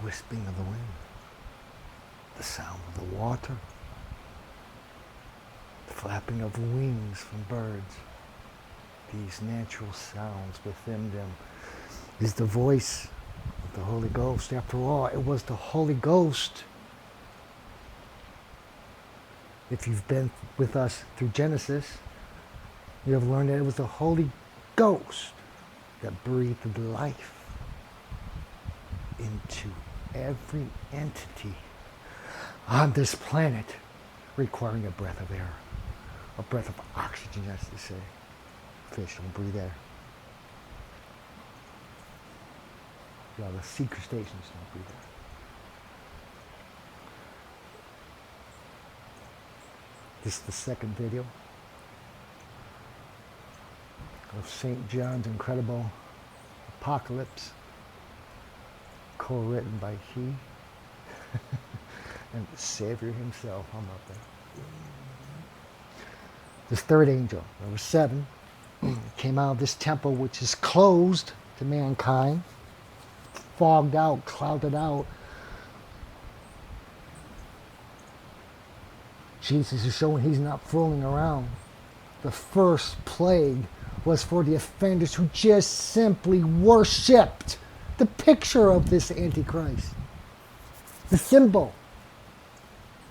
whispering of the wind, the sound of the water, the flapping of wings from birds. These natural sounds within them is the voice of the Holy Ghost. After all, it was the Holy Ghost. If you've been with us through Genesis, you have learned that it was the Holy Ghost that breathed life into every entity on this planet requiring a breath of air, a breath of oxygen, as they say. Fish don't breathe air. Yeah, the sea crustaceans don't breathe air. This is the second video of St. John's incredible Apocalypse, co-written by he and the Savior himself. I'm up there. This third angel, number 7, came out of this temple which is closed to mankind, fogged out, clouded out. Jesus is showing he's not fooling around. The first plague was for the offenders who just simply worshipped the picture of this Antichrist, the symbol,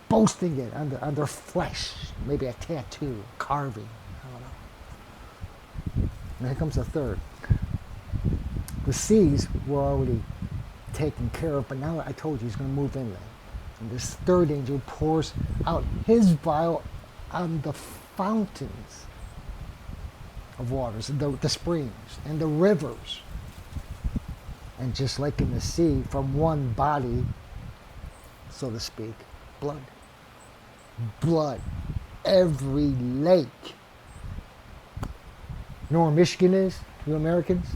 boasting it on their flesh, maybe a tattoo, carving, I don't know. And here comes the third. The seas were already taken care of, but now I told you he's going to move inland. And this third angel pours out his vial on the fountains of waters, the springs and the rivers. And just like in the sea, from one body, so to speak, blood. Blood. Every lake. You know where Michigan is, you Americans?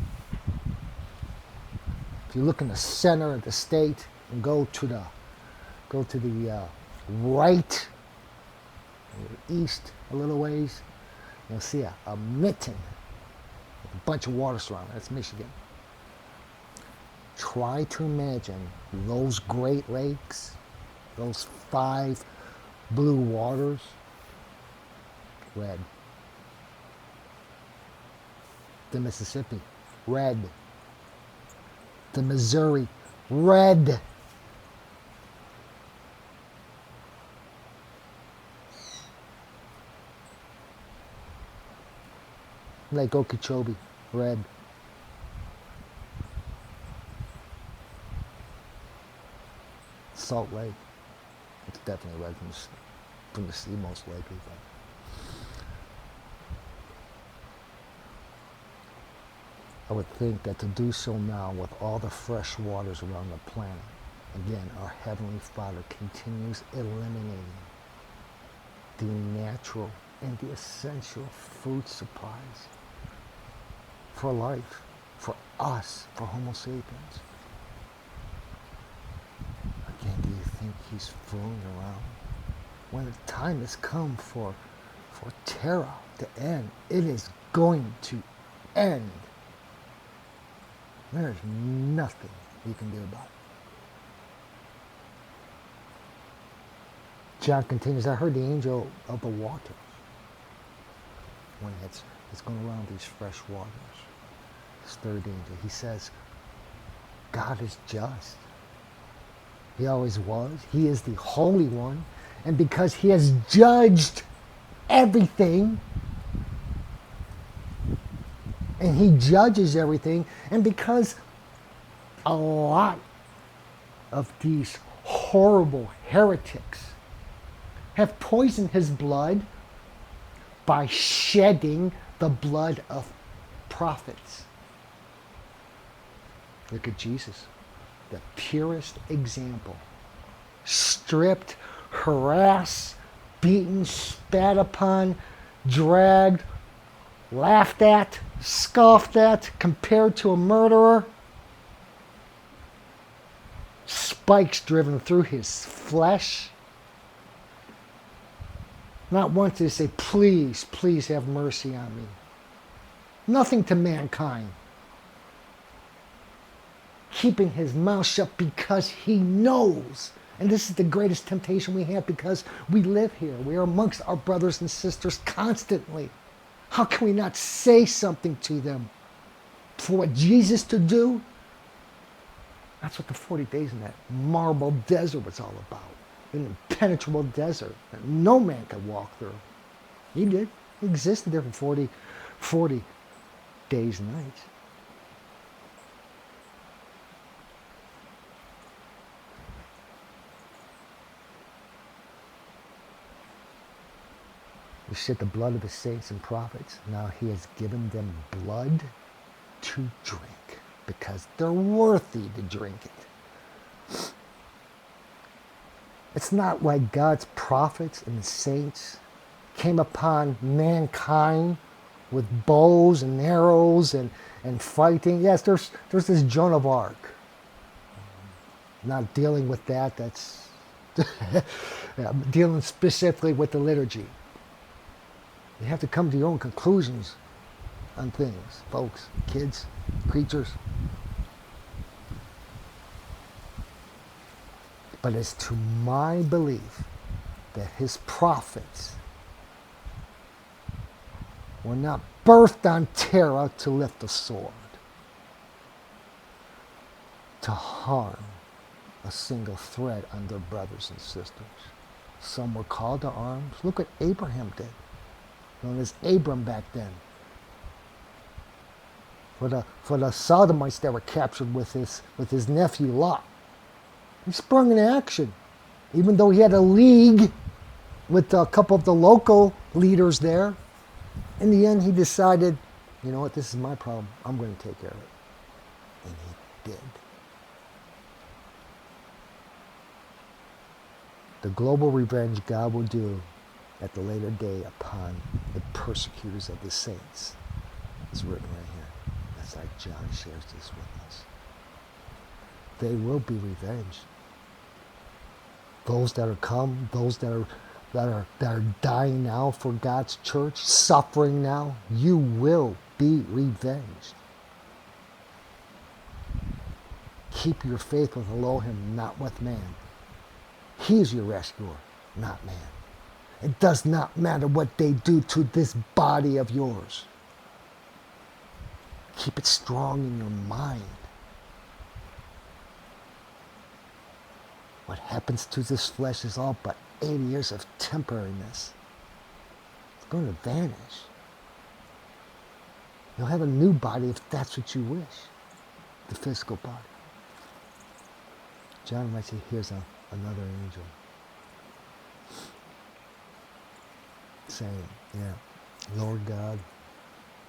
If you look in the center of the state and go to the right, east a little ways, you'll see a mitten with a bunch of water surrounding it. That's Michigan. Try to imagine those Great Lakes, those 5 blue waters, red. The Mississippi, red. The Missouri, red. Lake Okeechobee, red. Salt Lake, it's definitely red from the sea, most likely. But I would think that to do so now with all the fresh waters around the planet, again, our Heavenly Father continues eliminating the natural and the essential food supplies for life, for us, for Homo sapiens. Again, do you think he's fooling around? When the time has come for terror to end, it is going to end. There's nothing you can do about it. John continues, I heard the angel of the waters when it's going around these fresh waters. This third angel, he says, God is just. He always was. He is the Holy One. And because he has judged everything, and he judges everything, and because a lot of these horrible heretics have poisoned his blood by shedding the blood of prophets. Look at Jesus, the purest example. Stripped, harassed, beaten, spat upon, dragged, laughed at, scoffed at, compared to a murderer. Spikes driven through his flesh. Not once did he say, please, please have mercy on me. Nothing to mankind. keeping his mouth shut because he knows. And this is the greatest temptation we have because we live here. We are amongst our brothers and sisters constantly. How can we not say something to them? For what Jesus to do? That's what the 40 days in that marble desert was all about. An impenetrable desert that no man could walk through. He did. He existed there for 40 days and nights. He shed the blood of the saints and prophets. Now he has given them blood to drink because they're worthy to drink it. It's not like God's prophets and the saints came upon mankind with bows and arrows and fighting. Yes, there's this Joan of Arc. Not dealing with that. That's dealing specifically with the liturgy. You have to come to your own conclusions on things, folks, kids, creatures. But it's to my belief that his prophets were not birthed on terror to lift a sword, to harm a single thread on their brothers and sisters. Some were called to arms. Look what Abraham did. Known as Abram back then. For the Sodomites that were captured with his nephew Lot. He sprung into action. Even though he had a league with a couple of the local leaders there, in the end he decided, you know what, this is my problem. I'm going to take care of it. And he did. The global revenge God will do at the later day upon the persecutors of the saints. It's written right here. That's like John shares this with us. They will be revenged. Those that are come, those that are dying now for God's church, suffering now, you will be revenged. Keep your faith with Elohim, not with man. He is your rescuer, not man. It does not matter what they do to this body of yours. Keep it strong in your mind. What happens to this flesh is all but 80 years of temporariness. It's going to vanish. You'll have a new body if that's what you wish. The physical body. John might say, here's another angel. Saying, yeah, Lord God,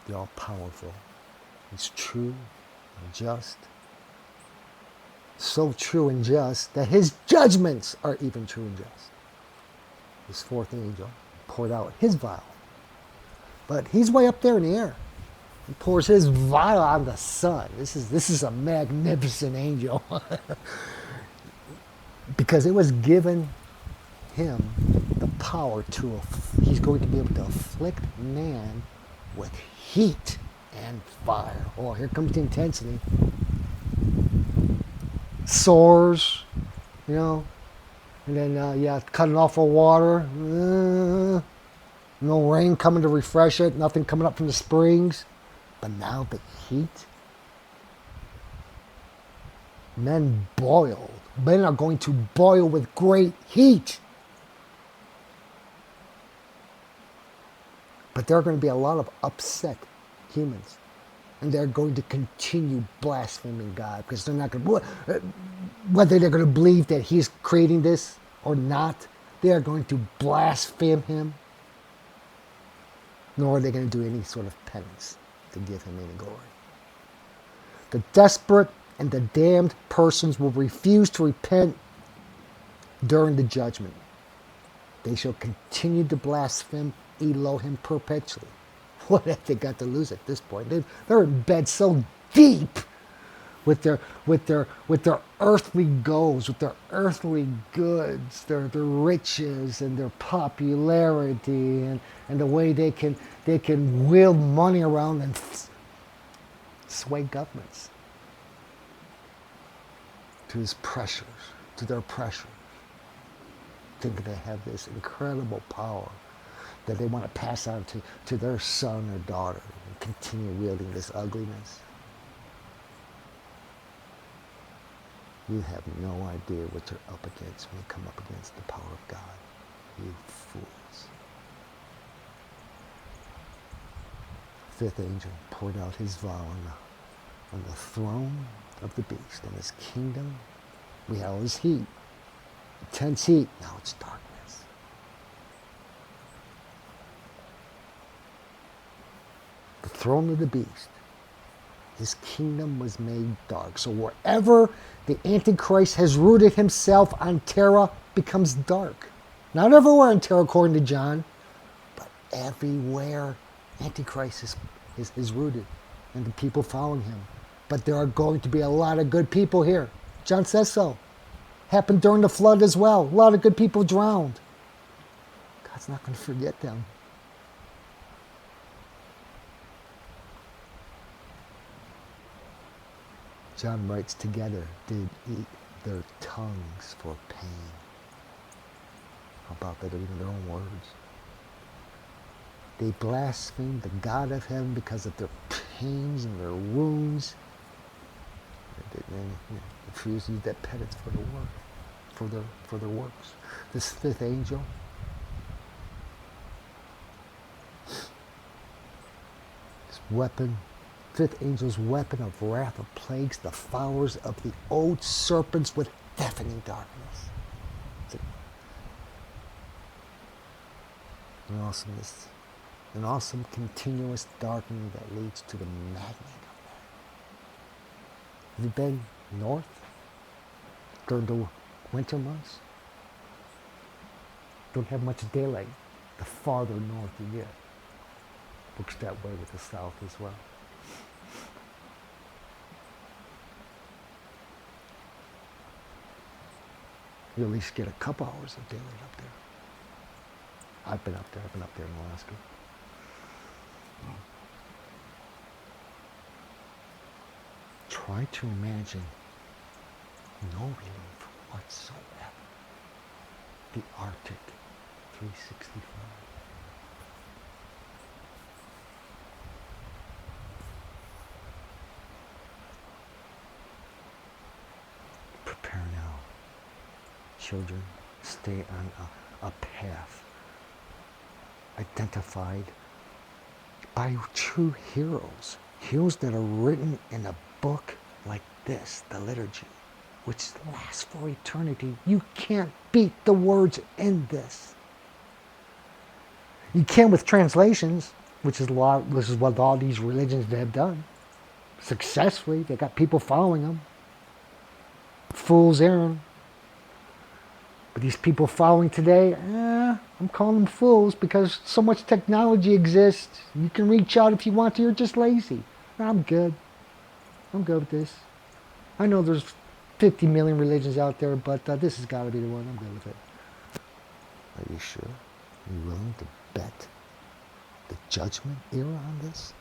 the all-powerful, is true and just. So true and just that his judgments are even true and just. This fourth angel poured out his vial. But he's way up there in the air. He pours his vial on the sun. This is a magnificent angel. Because it was given him the power he's going to be able to afflict man with heat and fire. Oh, here comes the intensity. Sores, and then, cutting off of water. No rain coming to refresh it, nothing coming up from the springs. But now the heat. Men boiled. Men are going to boil with great heat. But there are going to be a lot of upset humans. And they're going to continue blaspheming God because they're not going to, whether they're going to believe that he's creating this or not, they are going to blaspheme him. Nor are they going to do any sort of penance to give him any glory. The desperate and the damned persons will refuse to repent during the judgment. They shall continue to blaspheme Elohim perpetually. What have they got to lose at this point? They're in bed so deep with their earthly goals, with their earthly goods, their riches and their popularity, and the way they can wield money around and sway governments. to his pressures, to their pressures, thinking they have this incredible power that they want to pass on to their son or daughter and continue wielding this ugliness. You have no idea what you're up against when you come up against the power of God. You fools. Fifth angel poured out his vial on the throne of the beast, and his kingdom. We had all this heat, intense heat. Now it's darkness. The throne of the beast, his kingdom was made dark. So wherever the Antichrist has rooted himself on terra becomes dark. Not everywhere on terra according to John, but everywhere Antichrist is rooted and the people following him. But there are going to be a lot of good people here. John says so. Happened during the flood as well. A lot of good people drowned. God's not going to forget them. John writes, together did eat their tongues for pain. How about that, even their own words? They blasphemed the God of heaven because of their pains and their wounds. They refused to use that penance for the work, for their works. This fifth angel, this weapon, fifth angel's weapon of wrath of plagues, the followers of the old serpents with deafening darkness. An awesome continuous darkening that leads to the maddening of men. Have you been north during the winter months? Don't have much daylight the farther north you get. Works that way with the south as well. You at least get a couple hours of daylight up there. I've been up there in Alaska. Try to imagine no relief whatsoever. The Arctic 365. Prepare now. Children, stay on a path identified by true heroes. Heroes that are written in a book like this, the liturgy, which lasts for eternity. You can't beat the words in this. You can with translations, which is what all these religions have done successfully. They got people following them. Fool's errand. But these people following today, I'm calling them fools because so much technology exists. You can reach out if you want to. You're just lazy. I'm good. I'm good with this. I know there's 50 million religions out there, but this has got to be the one. I'm good with it. Are you sure? Are you willing to bet the judgment era on this?